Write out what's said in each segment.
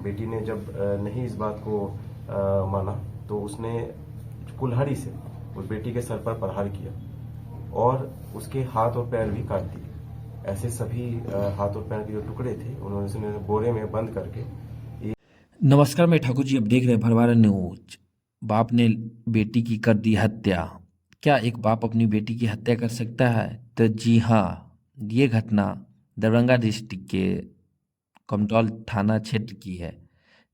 बेटी ने जब नहीं इस बात को माना तो उसने कुल्हाड़ी से उस बेटी के सर पर प्रहार किया और उसके हाथ और पैर भी काट दिए। ऐसे सभी हाथ और पैर के जो टुकड़े थे उन्होंने बोरे में बंद करके। नमस्कार, मैं ठाकुर जी। अब देख रहे हैं भरवारा न्यूज। बाप ने बेटी की कर दी हत्या। क्या एक बाप अपनी बेटी की हत्या कर सकता है? तो जी हाँ, ये घटना दरभंगा डिस्ट्रिक्ट के कमतौल थाना क्षेत्र की है,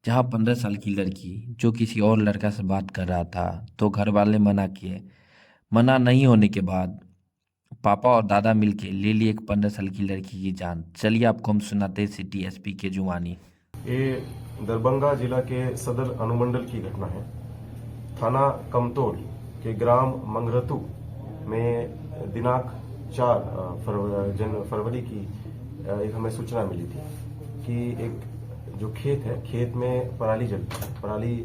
जहां 15 साल की लड़की जो किसी और लड़का से बात कर रहा था तो घर वाले मना किए। मना नहीं होने के बाद पापा और दादा मिलके ले लिए एक 15 साल की लड़की की जान। चलिए आपको हम सुनाते हैं सिटी एसपी के जुबानी। ये दरभंगा जिला के सदर अनुमंडल की घटना है। थाना कमतौल के ग्राम मंगरतु में दिनांक 4 फरवरी की एक हमें सूचना मिली थी कि एक जो खेत है, खेत में पराली जलती है। पराली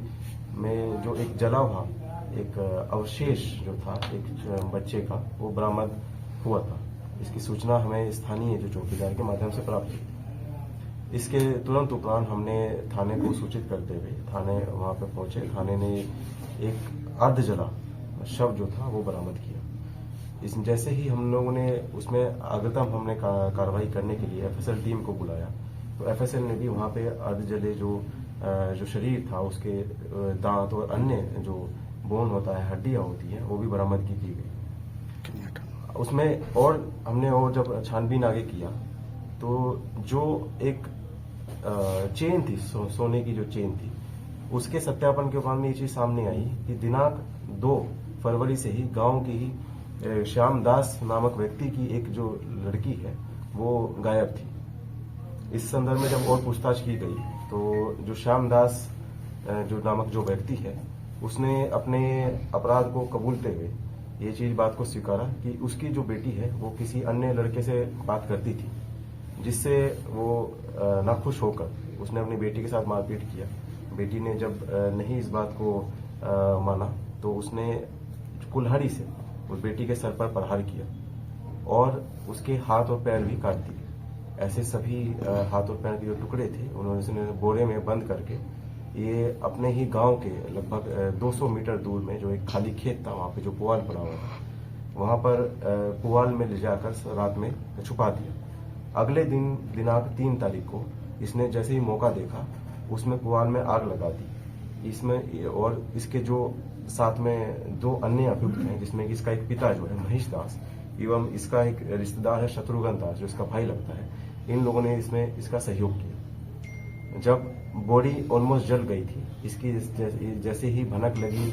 में जो एक जला हुआ एक अवशेष जो था एक बच्चे का, वो बरामद हुआ था। इसकी सूचना हमें स्थानीय जो चौकीदार के माध्यम से प्राप्त हुई। इसके तुरंत उपरांत हमने थाने को सूचित करते हुए थाने वहां पर पहुंचे। थाने ने एक अर्ध जला शव जो था वो बरामद किया। इस जैसे ही हम लोगों ने उसमें अग्रिम हमने कार्रवाई करने के लिए एफएसएल टीम को बुलाया, तो एफएसएल ने भी वहां पे अर्ध जले जो शरीर था उसके दांत और अन्य जो बोन होता है, हड्डियां होती है, वो भी बरामदगी की गई उसमें। और हमने और जब छानबीन आगे किया तो जो एक चेन थी, सोने की जो चेन थी, उसके सत्यापन के बाद में ये चीज सामने आई कि दिनांक 2 फरवरी से ही गांव की ही श्याम दास नामक व्यक्ति की एक जो लड़की है वो गायब थी। इस संदर्भ में जब और पूछताछ की गई तो जो श्याम दास जो नामक जो व्यक्ति है उसने अपने अपराध को कबूलते हुए ये चीज बात को स्वीकारा कि उसकी जो बेटी है वो किसी अन्य लड़के से बात करती थी, जिससे वो नाखुश होकर उसने अपनी बेटी के साथ मारपीट किया। बेटी ने जब नहीं इस बात को माना तो उसने कुल्हाड़ी से उस बेटी के सर पर प्रहार किया और उसके हाथ और पैर भी काट दिए। ऐसे सभी हाथ और पैर के जो टुकड़े थे उन्होंने बोरे में बंद करके ये अपने ही गांव के लगभग 200 मीटर दूर में जो एक खाली खेत था, वहां पे जो पुआल पड़ा हुआ था, वहां पर पुआल में ले जाकर रात में छुपा दिया। अगले दिन दिनांक 3 तारीख को इसने जैसे ही मौका देखा उसमें पुआल में आग लगा दी। इसमें और इसके जो साथ में 2 अन्य अभियुक्त हैं, जिसमें कि इसका एक पिता जो है महेश दास एवं इसका एक रिश्तेदार है शत्रुघ्न दास जो इसका भाई लगता है, इन लोगों ने इसमें इसका सहयोग किया। जब बॉडी ऑलमोस्ट जल गई थी, इसकी जैसे ही भनक लगी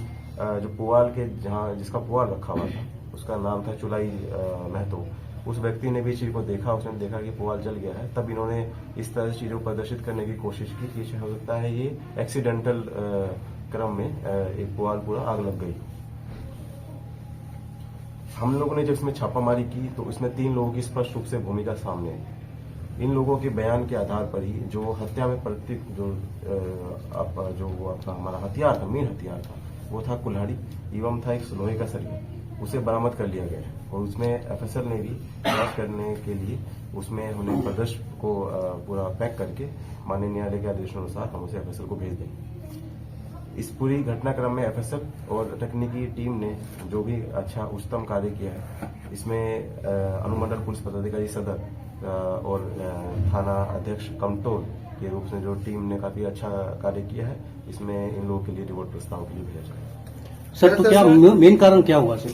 जो पुआल के जहाँ जिसका पुआल रखा हुआ था उसका नाम था चुलाई महतो, उस व्यक्ति ने भी चीज को देखा। उसने देखा कि पुआल जल गया है, तब इन्होंने इस तरह से चीजों को प्रदर्शित करने की कोशिश की कि हो सकता है ये एक्सीडेंटल क्रम में एक पुआल पूरा आग लग गई। हम लोगों ने जब इसमें छापामारी की तो इसमें 3 लोगों की स्पष्ट रूप से भूमिका सामने आई। इन लोगों के बयान के आधार पर ही जो हत्या में प्रतीक जो वो अपना हमारा हथियार था, मेन हथियार था, वो था कुल्हाड़ी एवं था एक लोहे का सरिया, उसे बरामद कर लिया गया है। और उसमें एफएसएल ने भी जांच करने के लिए उसमें हमने प्रदर्शन को पूरा पैक करके माननीय न्यायालय के आदेशानुसार हम उसे एफएसएल को भेज देंगे। इस पूरी घटनाक्रम में एफएसएल और तकनीकी टीम ने जो भी अच्छा उच्चतम कार्य किया है, इसमें अनुमंडल पुलिस पदाधिकारी सदर और थाना अध्यक्ष कमतौल के रूप में जो टीम ने काफी अच्छा कार्य किया है, इसमें इन लोगों के लिए रिवॉर्ड प्रस्ताव के लिए भेजा जाएगा। सर, तो क्या मेन कारण क्या हुआ सर?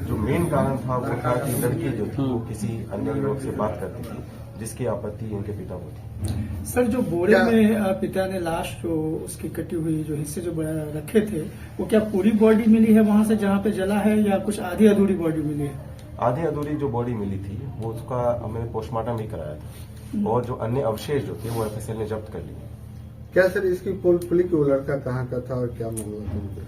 जो मेन कारण था वो था कि लड़की जो थी वो किसी अन्य लोग से बात करती थी, जिसकी आपत्ति इनके पिता को थी। सर, जो बोरे में पिता ने लाश जो उसकी कटी हुई जो हिस्से जो रखे थे, वो क्या पूरी बॉडी मिली है वहां से जहां पे जला है, या कुछ आधी अधूरी बॉडी मिली है? आधी अधूरी जो बॉडी मिली थी वो उसका हमने पोस्टमार्टम भी कराया था और जो अन्य अवशेष जो थे वो एफएसएल ने जब्त कर लिए। क्या सर इसकी पुलिस की वो लड़का कहाँ का था और क्या मामला था?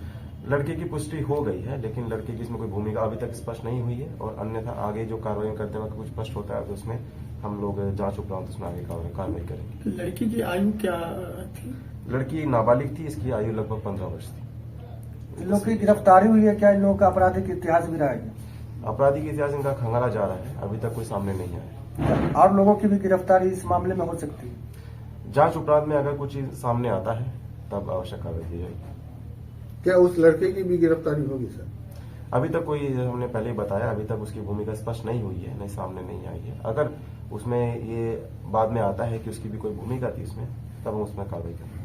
लड़के की पुष्टि हो गई है, लेकिन लड़के की इसमें कोई भूमिका अभी तक स्पष्ट नहीं हुई है और अन्यथा आगे जो कार्रवाई करते वक्त कुछ स्पष्ट होता है तो उसमें हम लोग जांच उपरांत उसमें आगे कार्रवाई करेंगे। लड़की की आयु क्या थी? लड़की नाबालिग थी, इसकी आयु लगभग 15 वर्ष थी। इन लोग की गिरफ्तारी हुई है? क्या इन लोगों का आपराधिक इतिहास भी रहा है? आपराधिक इतिहास इनका खंगाला जा रहा है, अभी तक कोई सामने नहीं आया। और लोगों की भी गिरफ्तारी इस मामले में हो सकती है? जांच उपरांत में अगर कुछ चीज सामने आता है तब आवश्यक कार्रवाई की जाएगी। क्या उस लड़के की भी गिरफ्तारी होगी सर? अभी तक कोई, हमने पहले ही बताया, अभी तक उसकी भूमिका स्पष्ट नहीं हुई है, नहीं सामने नहीं आई है। अगर उसमें ये बाद में आता है कि उसकी भी कोई भूमिका थी इसमें, तब हम उसमें कार्रवाई करेंगे।